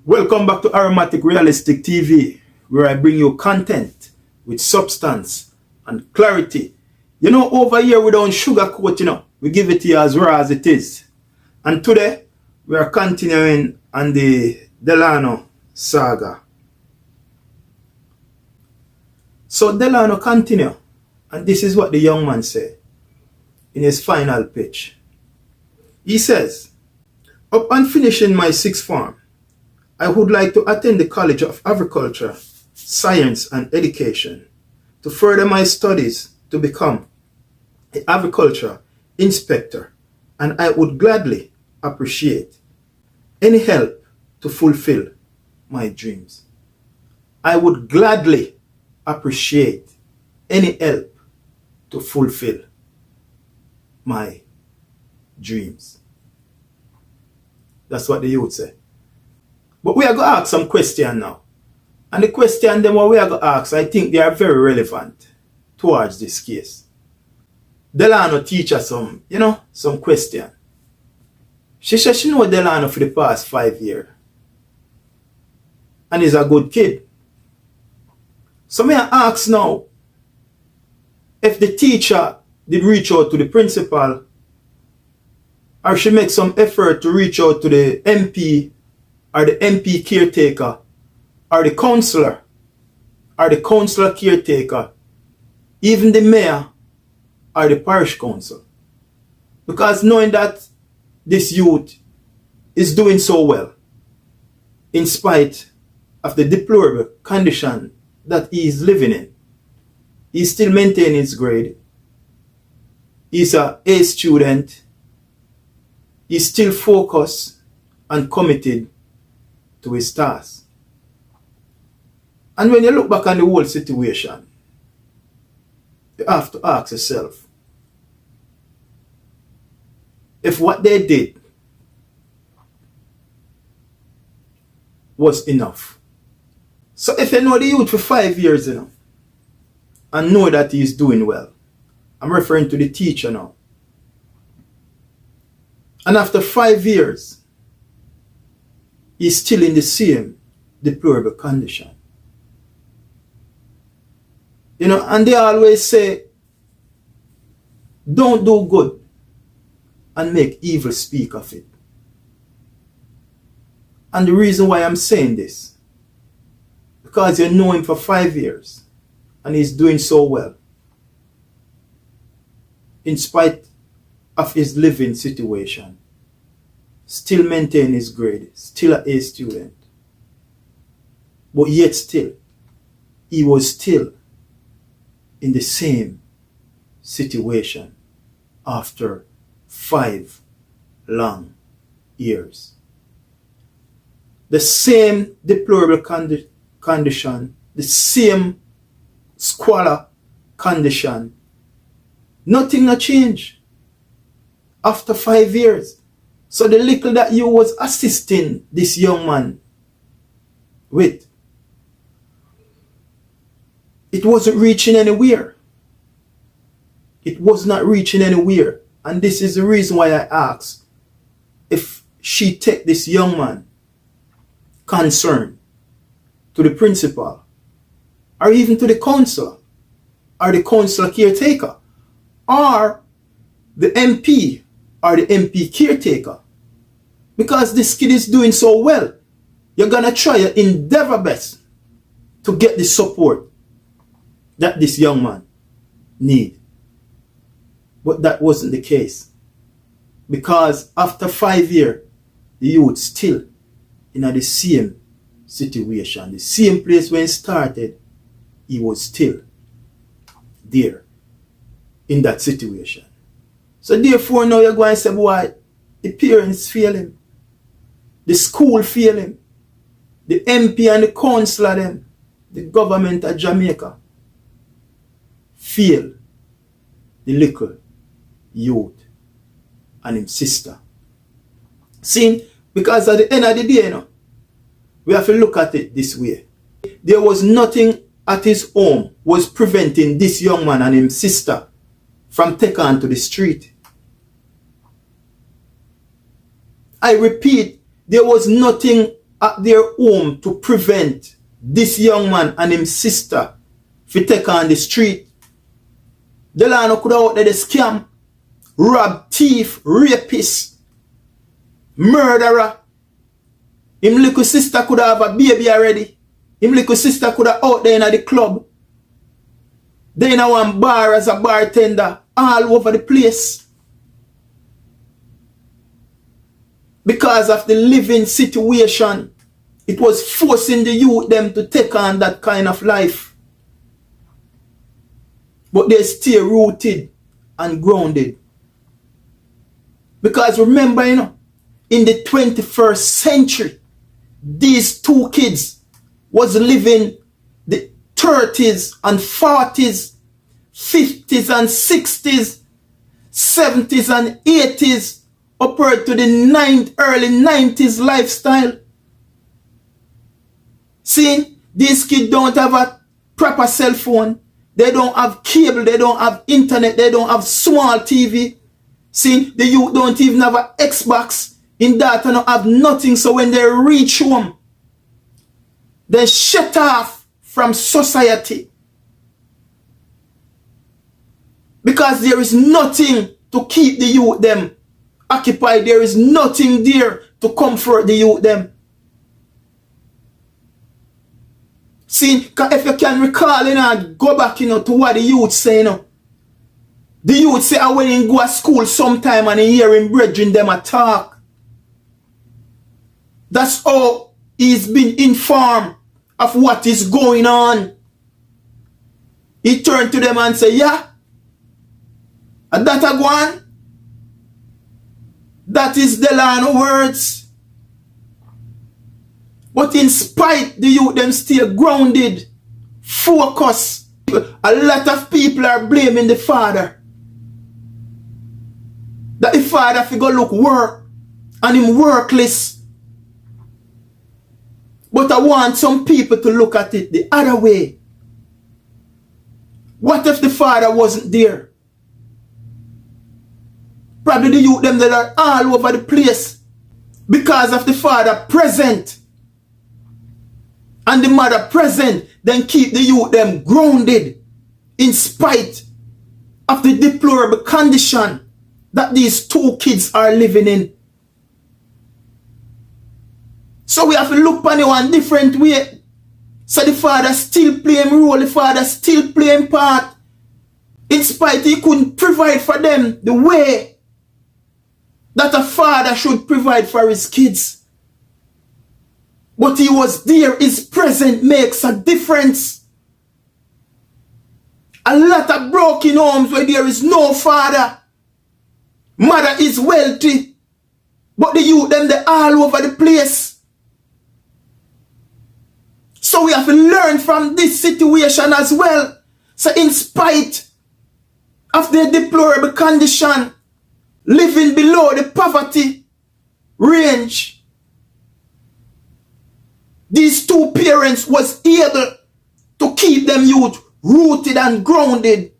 Welcome back to Aromatic Realistic TV, where I bring you content with substance and clarity. You know, over here we don't sugarcoat, we give it to you as raw as it is. And today, we are continuing on the Delarno saga. So Delarno continue, and this is what the young man said in his final pitch. He says, "Upon finishing my sixth form, I would like to attend the College of Agriculture, Science and Education to further my studies to become an agriculture inspector, and I would gladly appreciate any help to fulfill my dreams." I would gladly appreciate any help to fulfill my dreams. That's what the youth say. But we are going to ask some questions now. And the question them what we are going to ask, I think they are very relevant towards this case. Delarno teach us some question. She said she know Delarno for the past 5 years. And he's a good kid. So may I ask now, if the teacher did reach out to the principal, or she make some effort to reach out to the MP, or the MP caretaker, or the councillor caretaker, even the mayor, or the parish council. Because knowing that this youth is doing so well, in spite of the deplorable condition that he is living in, he still maintains his grade. He's an A student. He's still focused and committed to his task. And when you look back on the whole situation, you have to ask yourself, if what they did was enough. So if you know the youth for 5 years, and know that he's doing well, I'm referring to the teacher now. And after 5 years, he's still in the same deplorable condition. And they always say, don't do good and make evil speak of it. And the reason why I'm saying this, because you know him for 5 years and he's doing so well, in spite of his living situation, still maintain his grade, still an A student. But yet still, he was still in the same situation after 5 long years. The same deplorable condition, the same squalor condition. Nothing has changed after 5 years. So the little that you was assisting this young man with, it wasn't reaching anywhere. It was not reaching anywhere. And this is the reason why I asked if she take this young man concern to the principal, or even to the council, or the council caretaker, or the MP, or the MP caretaker. Because this kid is doing so well, you're going to try your endeavor best to get the support that this young man need. But that wasn't the case. Because after 5 years, the youth still in the same situation, the same place when he started, he was still there in that situation. So therefore now you're going to say, boy, the parents fail him, the school fail him, the MP and the councillor them, the government of Jamaica fail the little youth and his sister. See, because at the end of the day, we have to look at it this way. There was nothing at his home was preventing this young man and his sister from taking on to the street. I repeat, there was nothing at their home to prevent this young man and his sister to take on the street. Delarno could have out there the scam, rob, thief, rapist, murderer. Him little sister could have a baby already. Him little sister could have out there in the club. They in one bar as a bartender all over the place. Because of the living situation, it was forcing the youth them to take on that kind of life. But they stay rooted and grounded. Because remember, in the 21st century, these two kids was living the 30s and 40s, 50s and 60s, 70s and 80s, upward to the early 90s lifestyle. See, these kids don't have a proper cell phone. They don't have cable. They don't have internet. They don't have small TV. See, the youth don't even have an Xbox. In that, they don't have nothing. So when they reach home, they shut off from society. Because there is nothing to keep the youth them occupied. There is nothing there to comfort the youth them. See, if you can recall, go back, to what the youth say, The youth say, when you go to school sometime and you hear him brethren them a talk. That's how he's been informed of what is going on. He turned to them and say, yeah, and that a go on. That is Delarno words. But in spite, the youth them still grounded, focused. A lot of people are blaming the father. That the father figure look work and him workless. But I want some people to look at it the other way. What if the father wasn't there? Probably the youth them that are all over the place because of the father present. And the mother present, then keep the youth them grounded in spite of the deplorable condition that these two kids are living in. So we have to look upon it one different way. So the father still playing role, the father still playing part. In spite he couldn't provide for them the way that a father should provide for his kids. But he was there. His presence makes a difference. A lot of broken homes where there is no father. Mother is wealthy. But the youth them, they're all over the place. So we have to learn from this situation as well. So in spite of their deplorable condition, living below the poverty range, these two parents was able to keep them youth rooted and grounded.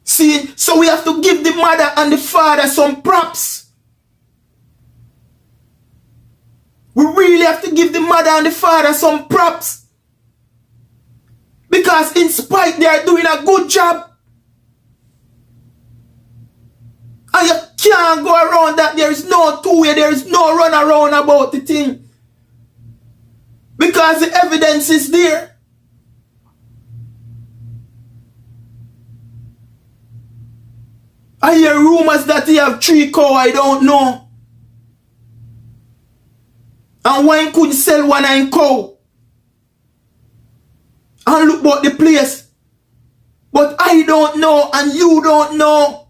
See, so we have to give the mother and the father some props. We really have to give the mother and the father some props. Because in spite they are doing a good job. And you can't go around that. There is no two-way. There is no run around about the thing. Because the evidence is there. I hear rumors that he have 3 cows. I don't know. And why he couldn't sell 1 cow. And look about the place. But I don't know and you don't know.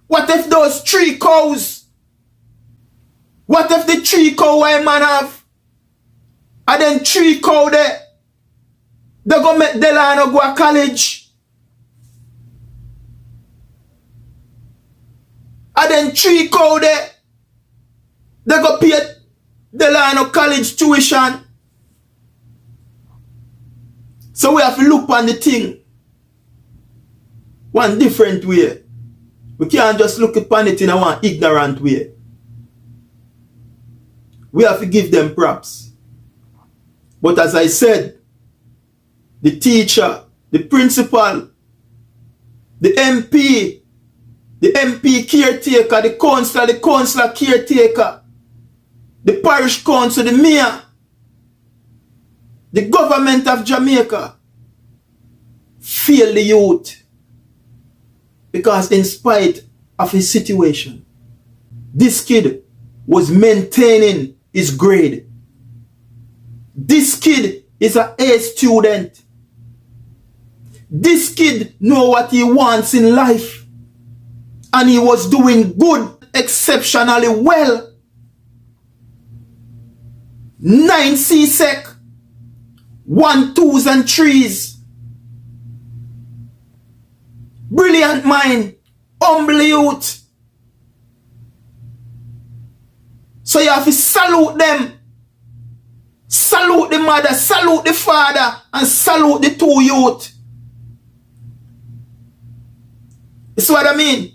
What if those 3 cows? What if the 3 cow I man have? And then 3 cow there. They go make Delarno go to college. And then 3 cow there. They go pay Delarno college tuition. So we have to look on the thing one different way. We can't just look upon it in a one ignorant way. we have to give them props. But as I said, the teacher, the principal, the MP caretaker, the councillor caretaker, the parish council, the mayor, the government of Jamaica failed the youth because in spite of his situation, this kid was maintaining his grade. This kid is an A student. This kid knows what he wants in life. And he was doing good, exceptionally well. 9 CSEC, 1 2s and 3s. Brilliant mind, humble youth. So you have to salute them. Salute the mother, salute the father, and salute the 2 youth. That's what I mean.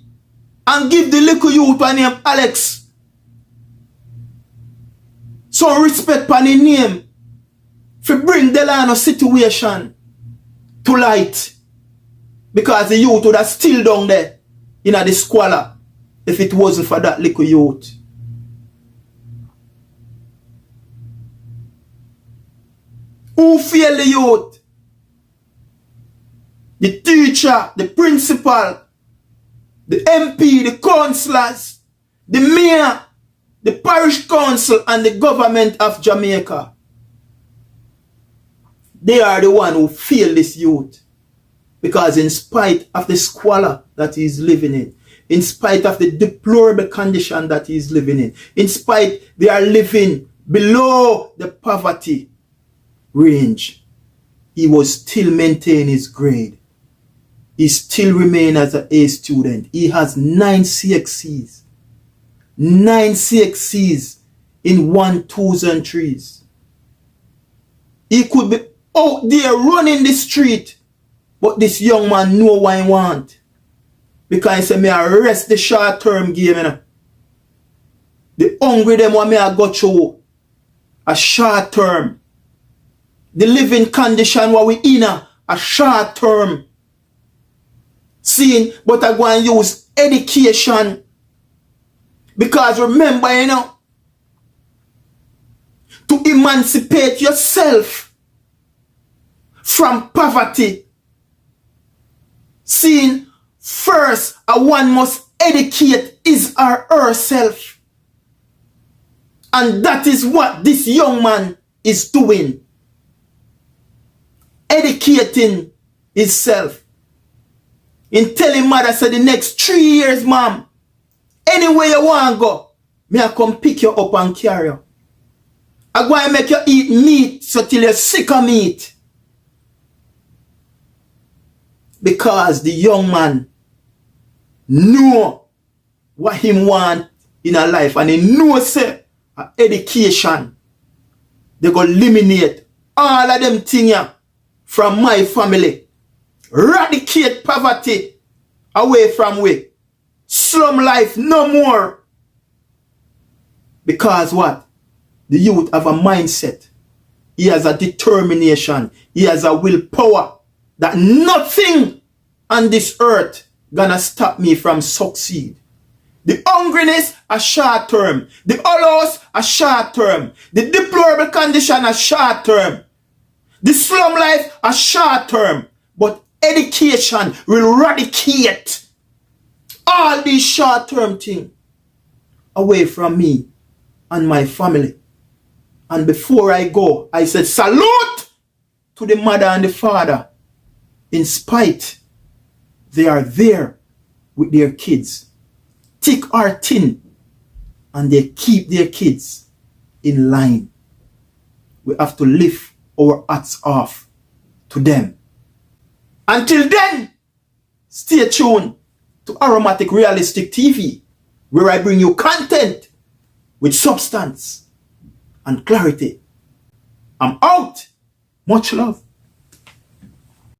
And give the little youth by name Alex some respect for the name for bring Delarno situation to light. Because the youth would have still down there in the squalor if it wasn't for that little youth. Who failed the youth? The teacher, the principal, the MP, the councillors, the mayor, the parish council, and the government of Jamaica. They are the one who failed this youth. Because in spite of the squalor that he is living in spite of the deplorable condition that he is living in spite they are living below the poverty range, he was still maintaining his grade. He still remained as an A student. He has 9 CXCs. 9 CXCs in 1 2s and 3s. He could be out there running the street, but this young man know what he want. Because he said, me arrest the short-term game. You know? The hungry them what me I go through. A short-term. The living condition what we in a short-term. Seeing, but I go and use education. Because remember, you know, to emancipate yourself from poverty. Seeing, first, a one must educate his or herself. And that is what this young man is doing. Educating himself. In telling mother, say the next 3 years, mom, anywhere you want to go, me I come pick you up and carry you. I go and make you eat meat so till you're sick of meat. Because the young man know what he want in a life. And he knows say education. They go eliminate all of them things from my family. Eradicate poverty away from we. Slum life no more. Because what? The youth have a mindset. He has a determination. He has a willpower. That nothing on this earth gonna stop me from succeed. The hungriness a short term. The hollows a short term. The deplorable condition a short term. The slum life a short term. But education will eradicate all these short term things away from me and my family. And before I go, I said salute to the mother and the father. In spite, they are there with their kids, thick or thin, and they keep their kids in line. We have to lift our hats off to them. Until then, stay tuned to Aromatic Realistic TV, where I bring you content with substance and clarity. I'm out. Much love.